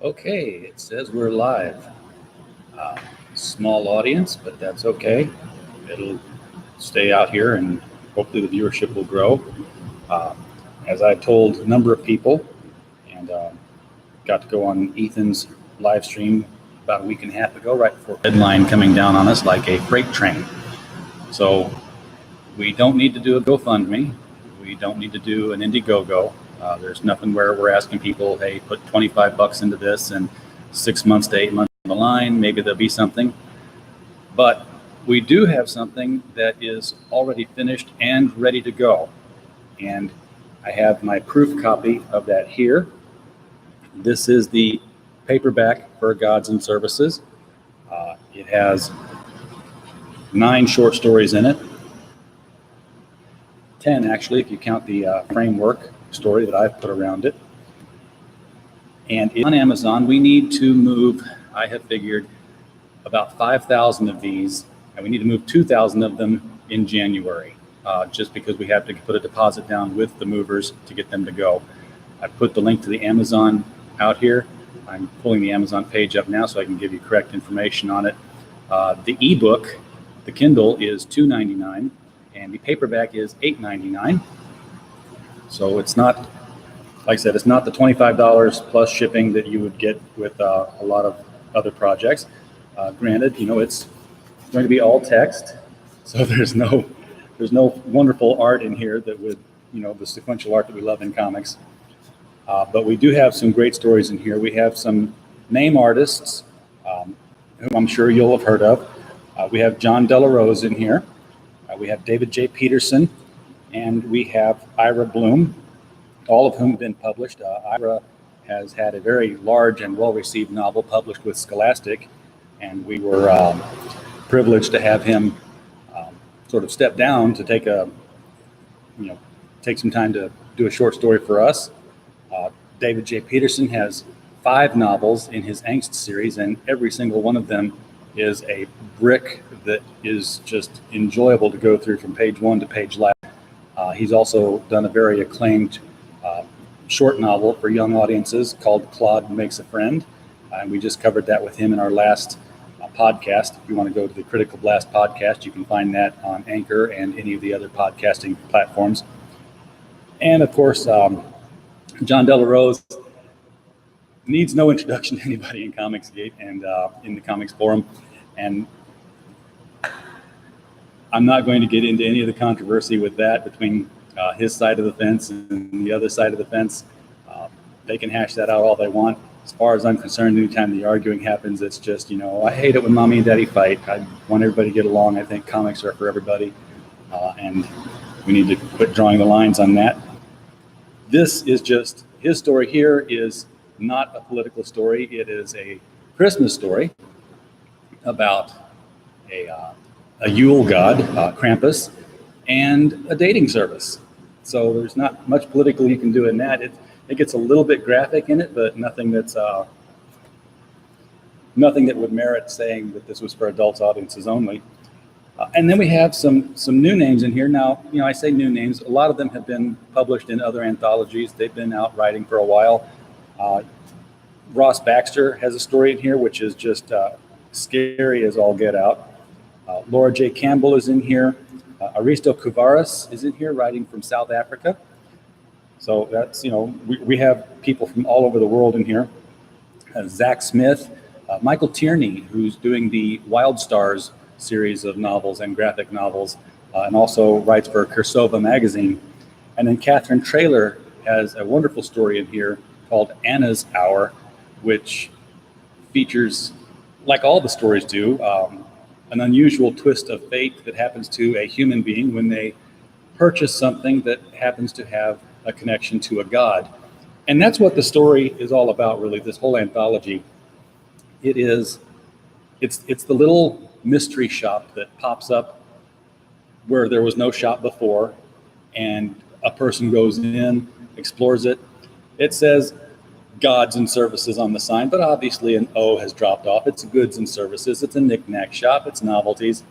Okay, it says we're live. Uh, Small audience, but that's okay. It'll stay out here and hopefully the viewership will grow. Uh, as I told a number of people, and got to go on Ethan's live stream about a week and a half ago, right before deadline coming down on us like a freight train. So we don't need to do a GoFundMe. We don't need to do an Indiegogo. There's nothing where we're asking people, hey, put 25 bucks into this and 6 months to 8 months down the line, maybe there'll be something. But we do have something that is already finished and ready to go. And I have my proof copy of that here. This is the paperback for Gods and Services. It has 9 short stories in it. 10 actually, if you count the framework story that I've put around it. And on Amazon, we need to move, I have figured, about 5,000 of these, and we need to move 2,000 of them in January, just because we have to put a deposit down with the movers to get them to go. I put the link to the Amazon out here. I'm pulling the Amazon page up now so I can give you correct information on it. The ebook, the Kindle, is $2.99. And the paperback is $8.99. So it's not, like I said, it's not the $25 plus shipping that you would get with a lot of other projects. Granted, it's going to be all text, so there's no wonderful art in here that would, the sequential art that we love in comics. But we do have some great stories in here. We have some name artists whom I'm sure you'll have heard of. We have John Delarose in here. We have David J. Peterson, and we have Ira Bloom, all of whom have been published. Ira has had a very large and well-received novel published with Scholastic, and we were privileged to have him sort of step down to take some time to do a short story for us. David J. Peterson has 5 novels in his Angst series, and every single one of them is a brick that is just enjoyable to go through from page 1 to page last. He's also done a very acclaimed short novel for young audiences called Claude Makes a Friend. And we just covered that with him in our last podcast. If you want to go to the Critical Blast podcast, you can find that on Anchor and any of the other podcasting platforms. And of course, John Delarose needs no introduction to anybody in Comicsgate and in the Comics Forum. And I'm not going to get into any of the controversy with that between his side of the fence and the other side of the fence. They can hash that out all they want. As far as I'm concerned, anytime the arguing happens, it's just, I hate it when mommy and daddy fight. I want everybody to get along. I think comics are for everybody. And we need to quit drawing the lines on that. This is just, his story here is not a political story. It is a Christmas story about a Yule god, Krampus, and a dating service. So there's not much political you can do in that. It gets a little bit graphic in it, but nothing that's nothing that would merit saying that this was for adults audiences only. And then we have some new names in here. Now, I say new names. A lot of them have been published in other anthologies. They've been out writing for a while. Ross Baxter has a story in here, which is just scary as all get out. Laura J. Campbell is in here. Aristo Kuvaris is in here, writing from South Africa. So that's, we have people from all over the world in here. Zach Smith, Michael Tierney, who's doing the Wild Stars series of novels and graphic novels, and also writes for Kursova magazine. And then Catherine Traylor has a wonderful story in here called Anna's Hour, which features, like all the stories do, an unusual twist of fate that happens to a human being when they purchase something that happens to have a connection to a god. And that's what the story is all about, really, this whole anthology. It's the little mystery shop that pops up where there was no shop before, and a person goes in, explores it. It says Gods and Services on the sign, but obviously an O has dropped off. It's goods and services. It's a knick-knack shop. It's novelties.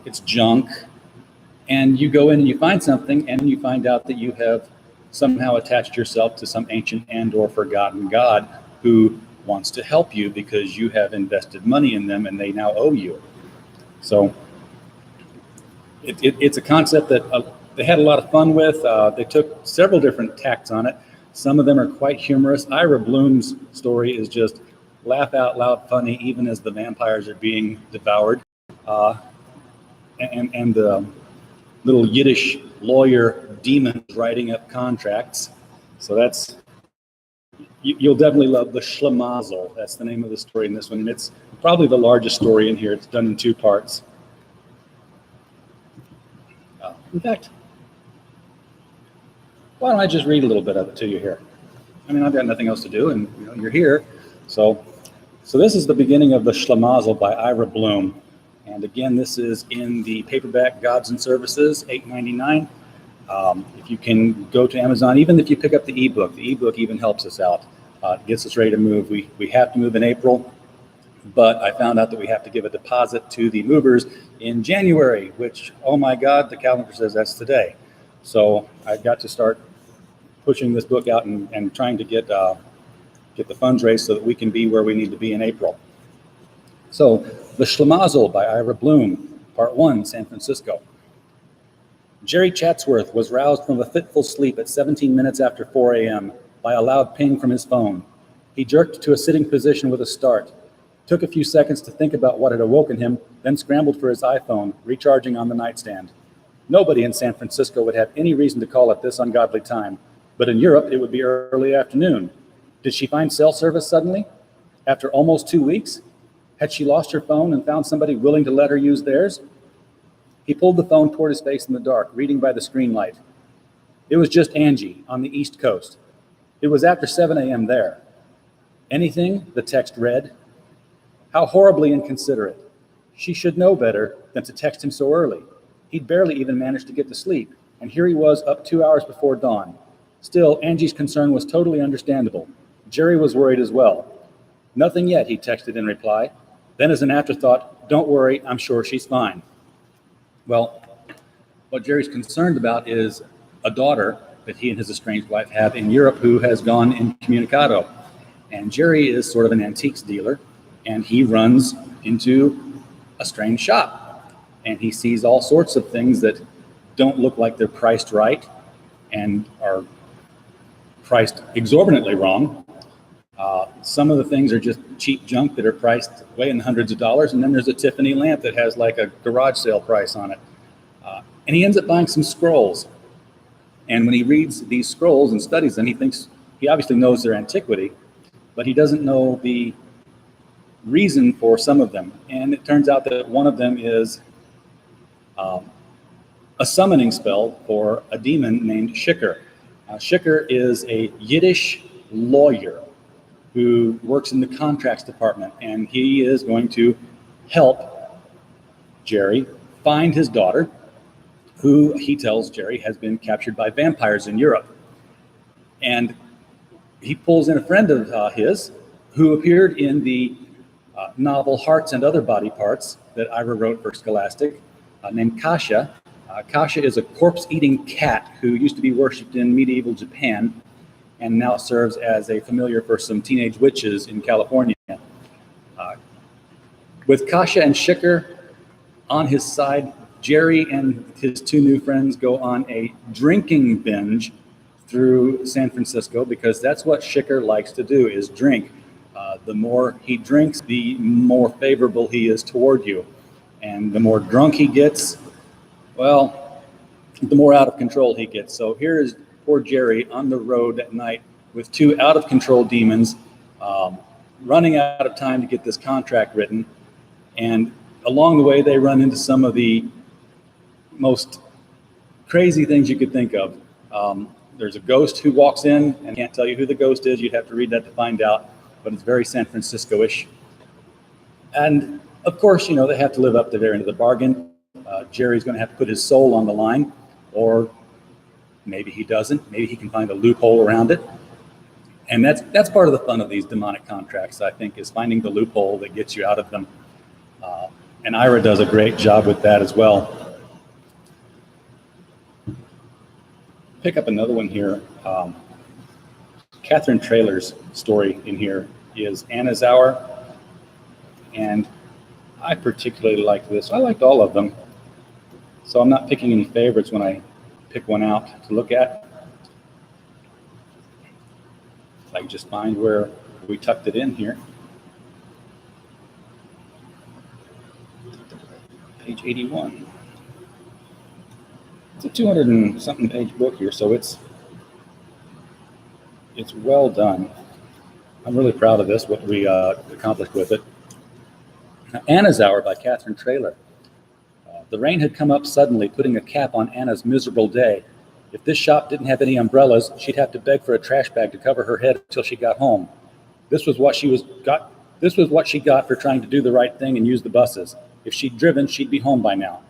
It's junk. And you go in and you find something, and you find out that you have somehow attached yourself to some ancient and or forgotten god who wants to help you because you have invested money in them and they now owe you. So it's a concept that they had a lot of fun with. They took several different tacks on it. Some of them are quite humorous. Ira Bloom's story is just laugh out loud funny, even as the vampires are being devoured. And the little Yiddish lawyer demon writing up contracts. So that's, you'll definitely love the Schlemazel. That's the name of the story in this one. And it's probably the largest story in here. It's done in 2 parts. In fact, why don't I just read a little bit of it to you here? I mean, I've got nothing else to do, and you're here. So this is the beginning of the Schlemazel by Ira Bloom. And again, this is in the paperback Gods and Services, $8.99. If you can go to Amazon, even if you pick up the ebook even helps us out. It gets us ready to move. We have to move in April, but I found out that we have to give a deposit to the movers in January, which, oh my God, the calendar says that's today. So I've got to start pushing this book out and trying to get the funds raised so that we can be where we need to be in April. So, The Schlemazel by Ira Bloom, Part 1, San Francisco. Jerry Chatsworth was roused from a fitful sleep at 17 minutes after 4 a.m. by a loud ping from his phone. He jerked to a sitting position with a start, took a few seconds to think about what had awoken him, then scrambled for his iPhone, recharging on the nightstand. Nobody in San Francisco would have any reason to call at this ungodly time, but in Europe it would be early afternoon. Did she find cell service suddenly? After almost 2 weeks? Had she lost her phone and found somebody willing to let her use theirs? He pulled the phone toward his face in the dark, reading by the screen light. It was just Angie on the East Coast. It was after 7 a.m. there. Anything? The text read. How horribly inconsiderate. She should know better than to text him so early. He'd barely even managed to get to sleep, and here he was up 2 hours before dawn. Still, Angie's concern was totally understandable. Jerry was worried as well. Nothing yet, he texted in reply. Then as an afterthought, don't worry, I'm sure she's fine. Well, what Jerry's concerned about is a daughter that he and his estranged wife have in Europe who has gone incommunicado. And Jerry is sort of an antiques dealer, and he runs into a strange shop. And he sees all sorts of things that don't look like they're priced right and are priced exorbitantly wrong. Some of the things are just cheap junk that are priced way in the hundreds of dollars, and then there's a Tiffany lamp that has like a garage sale price on it. And he ends up buying some scrolls. And when he reads these scrolls and studies them, he obviously knows their antiquity, but he doesn't know the reason for some of them. And it turns out that one of them is a summoning spell for a demon named Shikar. Shikar is a Yiddish lawyer who works in the contracts department, and he is going to help Jerry find his daughter, who he tells Jerry has been captured by vampires in Europe. And he pulls in a friend of his who appeared in the novel Hearts and Other Body Parts that Ira wrote for Scholastic, named Kasha. Kasha is a corpse-eating cat who used to be worshipped in medieval Japan and now serves as a familiar for some teenage witches in California. With Kasha and Shikar on his side, Jerry and his 2 new friends go on a drinking binge through San Francisco because that's what Shikar likes to do, is drink. The more he drinks, the more favorable he is toward you. And the more drunk he gets, well, the more out of control he gets. So here is poor Jerry on the road at night with 2 out-of-control demons, running out of time to get this contract written. And along the way, they run into some of the most crazy things you could think of. There's a ghost who walks in, and I can't tell you who the ghost is. You'd have to read that to find out, but it's very San Francisco-ish. And of course, they have to live up to their end of the bargain. Jerry's going to have to put his soul on the line, or maybe he doesn't. Maybe he can find a loophole around it. And that's part of the fun of these demonic contracts, I think, is finding the loophole that gets you out of them. And Ira does a great job with that as well. Pick up another one here. Catherine Traylor's story in here is Anna's Hour, and I particularly like this. I liked all of them, so I'm not picking any favorites when I pick one out to look at. If I can just find where we tucked it in here. Page 81. It's a 200 and something page book here, so it's well done. I'm really proud of this, what we accomplished with it. Now, Anna's Hour by Catherine Traylor. The rain had come up suddenly, putting a cap on Anna's miserable day. If this shop didn't have any umbrellas, she'd have to beg for a trash bag to cover her head until she got home. This was what she got for trying to do the right thing and use the buses. If she'd driven, she'd be home by now.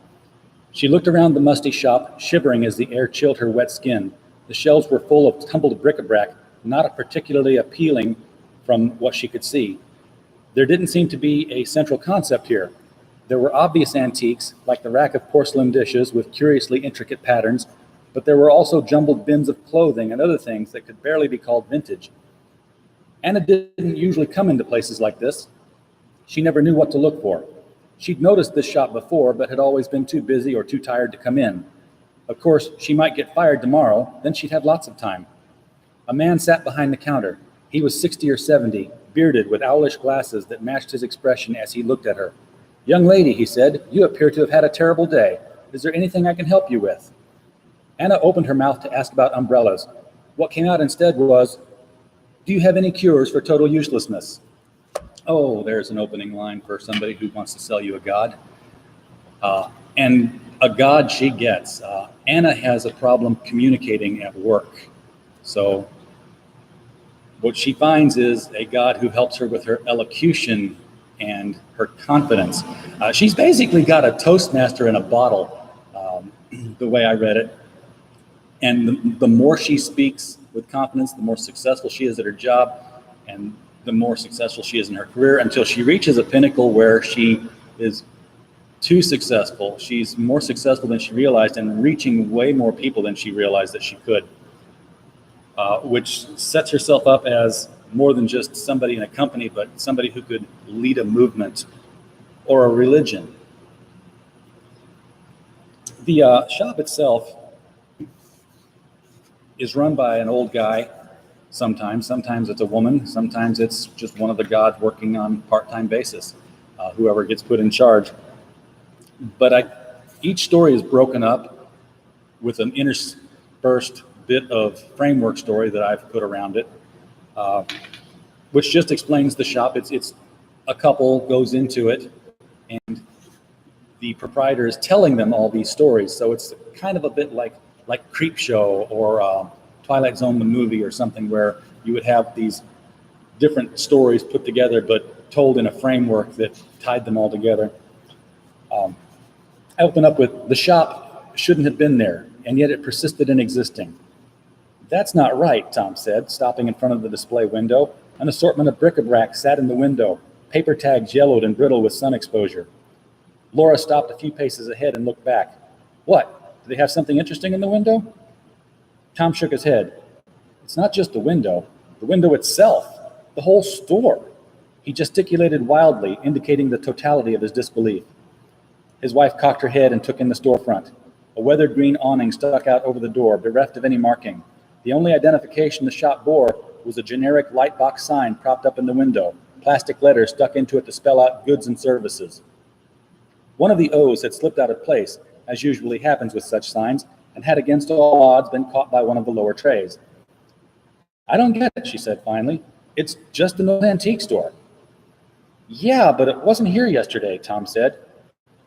She looked around the musty shop, shivering as the air chilled her wet skin. The shelves were full of tumbled bric-a-brac, not particularly appealing from what she could see. There didn't seem to be a central concept here. There were obvious antiques, like the rack of porcelain dishes with curiously intricate patterns, but there were also jumbled bins of clothing and other things that could barely be called vintage. Anna didn't usually come into places like this. She never knew what to look for. She'd noticed this shop before, but had always been too busy or too tired to come in. Of course, she might get fired tomorrow, then she'd have lots of time. A man sat behind the counter. He was 60 or 70, bearded with owlish glasses that matched his expression as he looked at her. "Young lady," he said, "you appear to have had a terrible day. Is there anything I can help you with?" Anna opened her mouth to ask about umbrellas. What came out instead was, "Do you have any cures for total uselessness?" Oh, there's an opening line for somebody who wants to sell you a god. And a god she gets. Anna has a problem communicating at work. So what she finds is a god who helps her with her elocution and her confidence. She's basically got a Toastmaster in a bottle, the way I read it. And the more she speaks with confidence, the more successful she is at her job, and the more successful she is in her career, until she reaches a pinnacle where she is too successful. She's more successful than she realized and reaching way more people than she realized that she could, which sets herself up as more than just somebody in a company, but somebody who could lead a movement or a religion. The shop itself is run by an old guy. Sometimes it's a woman. Sometimes it's just one of the gods working on part-time basis, whoever gets put in charge. But each story is broken up with an interspersed bit of framework story that I've put around it, which just explains the shop. It's a couple goes into it, and the proprietor is telling them all these stories. So it's kind of a bit like Creep Show or Twilight Zone the movie or something, where you would have these different stories put together but told in a framework that tied them all together. I open up with, "The shop shouldn't have been there, and yet it persisted in existing." "That's not right," Tom said, stopping in front of the display window. An assortment of bric-a-brac sat in the window, paper tags yellowed and brittle with sun exposure. Laura stopped a few paces ahead and looked back. "What? Do they have something interesting in the window?" Tom shook his head. "It's not just the window itself, the whole store." He gesticulated wildly, indicating the totality of his disbelief. His wife cocked her head and took in the storefront. A weathered green awning stuck out over the door, bereft of any marking. The only identification the shop bore was a generic lightbox sign propped up in the window, plastic letters stuck into it to spell out goods and services. One of the O's had slipped out of place, as usually happens with such signs, and had against all odds been caught by one of the lower trays. "I don't get it," she said finally. "It's just an old antique store." "Yeah, but it wasn't here yesterday," Tom said.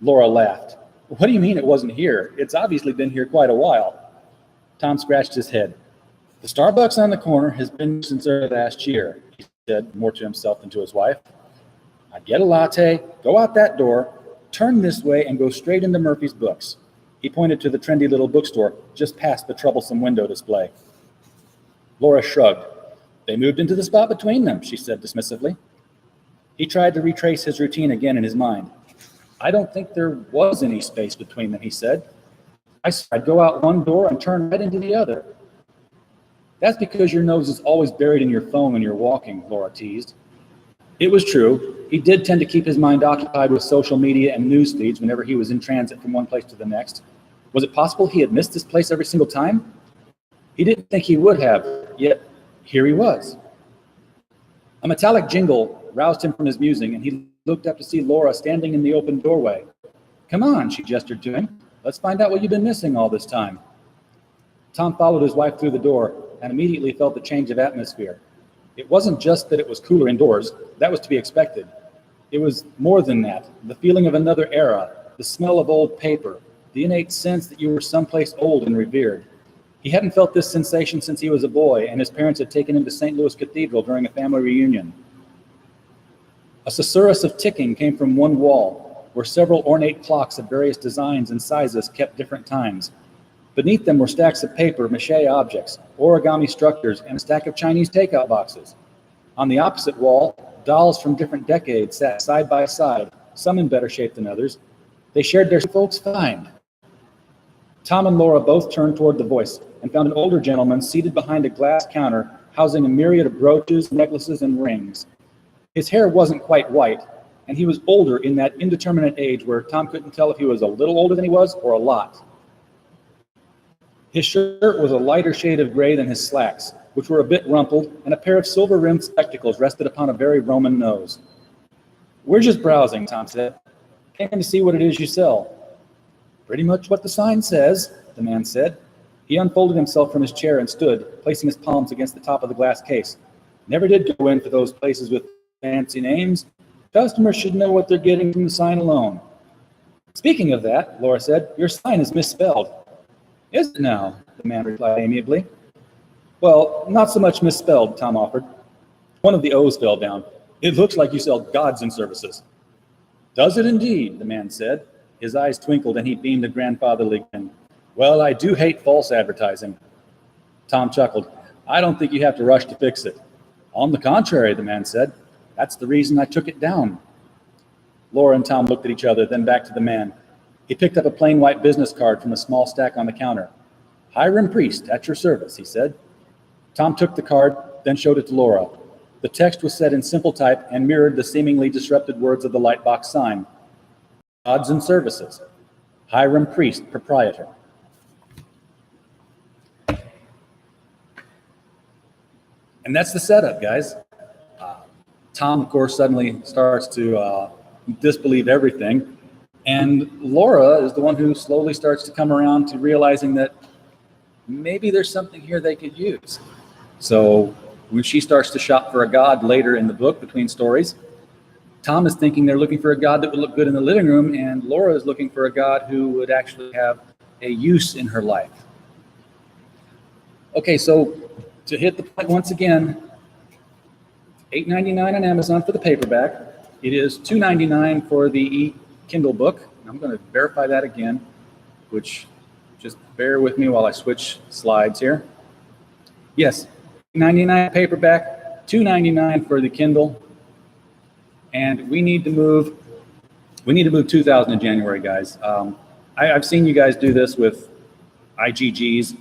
Laura laughed. "What do you mean it wasn't here? It's obviously been here quite a while." Tom scratched his head. "The Starbucks on the corner has been since early last year," he said, more to himself than to his wife. "I'd get a latte, go out that door, turn this way, and go straight into Murphy's Books." He pointed to the trendy little bookstore just past the troublesome window display. Laura shrugged. "They moved into the spot between them," she said dismissively. He tried to retrace his routine again in his mind. "I don't think there was any space between them," he said. "I'd go out one door and turn right into the other." That's because your nose is always buried in your phone when you're walking, Laura teased. It was true. He did tend to keep his mind occupied with social media and news feeds whenever he was in transit from one place to the next. Was it possible he had missed this place every single time? He didn't think he would have, yet here he was. A metallic jingle roused him from his musing, and he looked up to see Laura standing in the open doorway. Come on, she gestured to him. Let's find out what you've been missing all this time. Tom followed his wife through the door and immediately felt the change of atmosphere. It wasn't just that it was cooler indoors. That was to be expected. It was more than that. The feeling of another era, the smell of old paper, the innate sense that you were someplace old and revered. He hadn't felt this sensation since he was a boy, and his parents had taken him to St. Louis Cathedral during a family reunion. A susurrus of ticking came from one wall, where several ornate clocks of various designs and sizes kept different times. Beneath them were stacks of paper, mache objects, origami structures, and a stack of Chinese takeout boxes. On the opposite wall, dolls from different decades sat side by side, some in better shape than others. They shared their folks' find. Tom and Laura both turned toward the voice and found an older gentleman seated behind a glass counter housing a myriad of brooches, necklaces, and rings. His hair wasn't quite white, and he was older in that indeterminate age where Tom couldn't tell if he was a little older than he was or a lot. His shirt was a lighter shade of gray than his slacks, which were a bit rumpled, and a pair of silver-rimmed spectacles rested upon a very Roman nose. We're just browsing, Tom said. Came to see what it is you sell. Pretty much what the sign says, the man said. He unfolded himself from his chair and stood, placing his palms against the top of the glass case. Never did go in for those places with fancy names. Customers should know what they're getting from the sign alone. Speaking of that, Laura said, your sign is misspelled. Is it now? The man replied amiably. Well, not so much misspelled, Tom offered. One of the O's fell down. It looks like you sell gods and services. Does it indeed? The man said. His eyes twinkled and he beamed a grandfatherly grin. Well, I do hate false advertising. Tom chuckled. I don't think you have to rush to fix it. On the contrary, the man said. That's the reason I took it down. Laura and Tom looked at each other, then back to the man. He picked up a plain white business card from a small stack on the counter. Hiram Priest, at your service, he said. Tom took the card, then showed it to Laura. The text was set in simple type and mirrored the seemingly disrupted words of the lightbox sign. Gods and services. Hiram Priest, proprietor. And that's the setup, guys. Tom, of course, suddenly starts to disbelieve everything. And Laura is the one who slowly starts to come around to realizing that maybe there's something here they could use. So when she starts to shop for a god later in the book between stories, Tom is thinking they're looking for a god that would look good in the living room, and Laura is looking for a god who would actually have a use in her life. Okay, so to hit the point once again, $8.99 on Amazon for the paperback. It is $2.99 for the Kindle book. I'm going to verify that again, which just bear with me while I switch slides here. Yes, $8.99 paperback, $2.99 for the Kindle. And we need to move 2,000 in January, guys. I've seen you guys do this with IGGs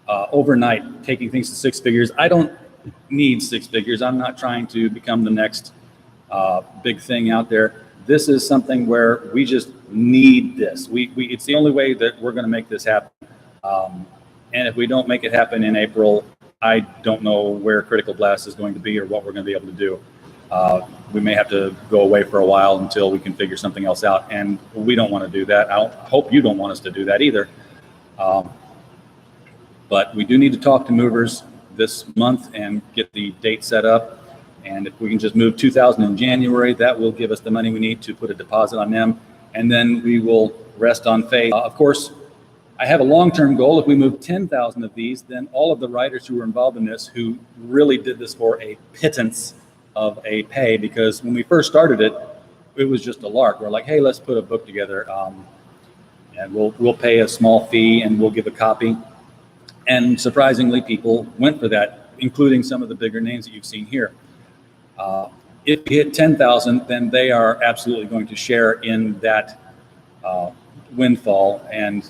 overnight, taking things to six figures. I don't need six figures. I'm not trying to become the next big thing out there. This is something where we just need this. It's the only way that we're going to make this happen. And if we don't make it happen in April, I don't know where Critical Blast is going to be or what we're going to be able to do. We may have to go away for a while until we can figure something else out, and we don't want to do that. I hope you don't want us to do that either. But we do need to talk to movers this month and get the date set up. And if we can just move 2,000 in January, that will give us the money we need to put a deposit on them. And then we will rest on faith. Of course, I have a long-term goal. If we move 10,000 of these, then all of the writers who were involved in this, who really did this for a pittance of a pay, because when we first started it, it was just a lark. We're like, hey, let's put a book together, and we'll pay a small fee and we'll give a copy. And surprisingly, people went for that, including some of the bigger names that you've seen here. If we hit 10,000, then they are absolutely going to share in that windfall and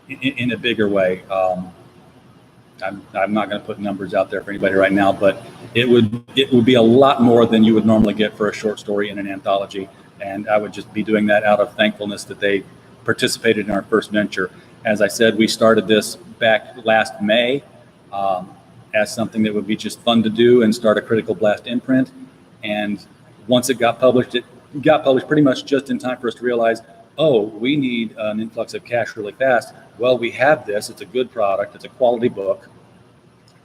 in a bigger way. I'm not going to put numbers out there for anybody right now, but it would be a lot more than you would normally get for a short story in an anthology. And I would just be doing that out of thankfulness that they participated in our first venture. As I said, we started this back last May as something that would be just fun to do and start a Critical Blast imprint. And once it got published pretty much just in time for us to realize, oh, we need an influx of cash really fast. Well, we have this. It's a good product. It's a quality book.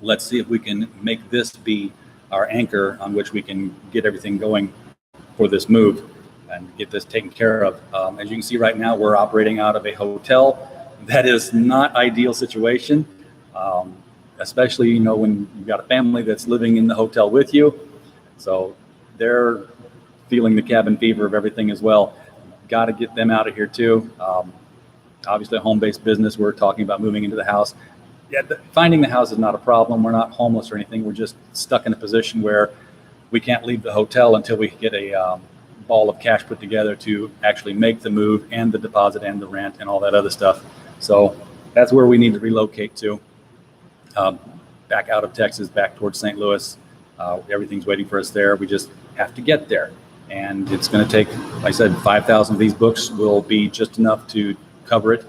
Let's see if we can make this be our anchor on which we can get everything going for this move and get this taken care of. As you can see right now, we're operating out of a hotel. That is not ideal situation, especially, when you've got a family that's living in the hotel with you. So they're feeling the cabin fever of everything as well. Got to get them out of here too. Obviously, a home-based business. We're talking about moving into the house. Yeah, finding the house is not a problem. We're not homeless or anything. We're just stuck in a position where we can't leave the hotel until we get a ball of cash put together to actually make the move and the deposit and the rent and all that other stuff. So that's where we need to relocate to, back out of Texas, back towards St. Louis. Everything's waiting for us there. We just have to get there. And it's going to take, like I said, 5,000 of these books will be just enough to cover it,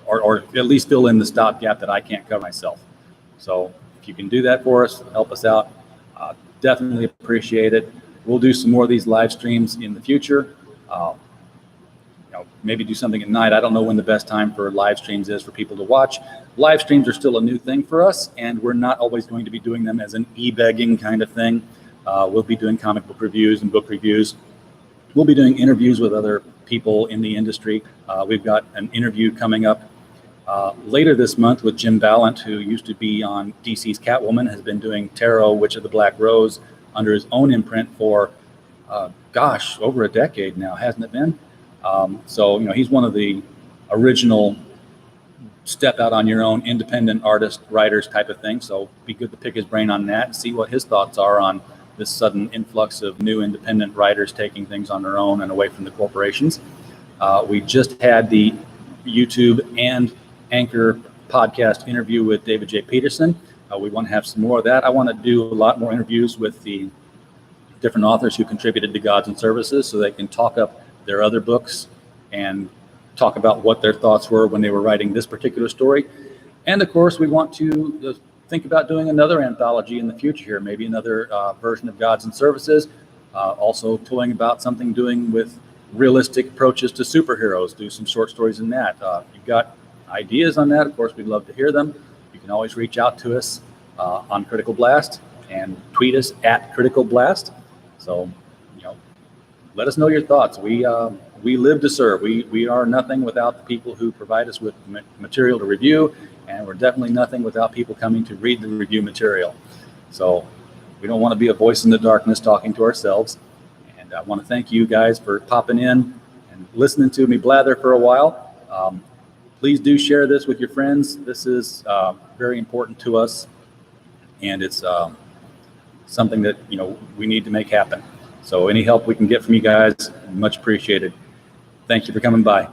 or at least fill in the stopgap that I can't cover myself. So if you can do that for us, help us out, definitely appreciate it. We'll do some more of these live streams in the future. Maybe do something at night. I don't know when the best time for live streams is for people to watch. Live streams are still a new thing for us, and we're not always going to be doing them as an e-begging kind of thing. We'll be doing comic book reviews and book reviews. We'll be doing interviews with other people in the industry. We've got an interview coming up later this month with Jim Ballant, who used to be on DC's Catwoman, has been doing Tarot, Witch of the Black Rose under his own imprint for, over a decade now, hasn't it been? So he's one of the original step out on your own independent artist, writers type of thing. So be good to pick his brain on that and see what his thoughts are on this sudden influx of new independent writers taking things on their own and away from the corporations. We just had the YouTube and Anchor podcast interview with David J. Peterson. We want to have some more of that. I want to do a lot more interviews with the different authors who contributed to Gods and Services so they can talk up their other books and talk about what their thoughts were when they were writing this particular story. And of course, we want to think about doing another anthology in the future here, maybe another version of Gods and Services, also toying about something doing with realistic approaches to superheroes, do some short stories in that. If you've got ideas on that, of course, we'd love to hear them. You can always reach out to us on Critical Blast and tweet us at Critical Blast. So, let us know your thoughts. We live to serve. We are nothing without the people who provide us with material to review, and we're definitely nothing without people coming to read the review material. So we don't want to be a voice in the darkness talking to ourselves. And I want to thank you guys for popping in and listening to me blather for a while. Please do share this with your friends. This is very important to us, and it's something that we need to make happen. So any help we can get from you guys, much appreciated. Thank you for coming by.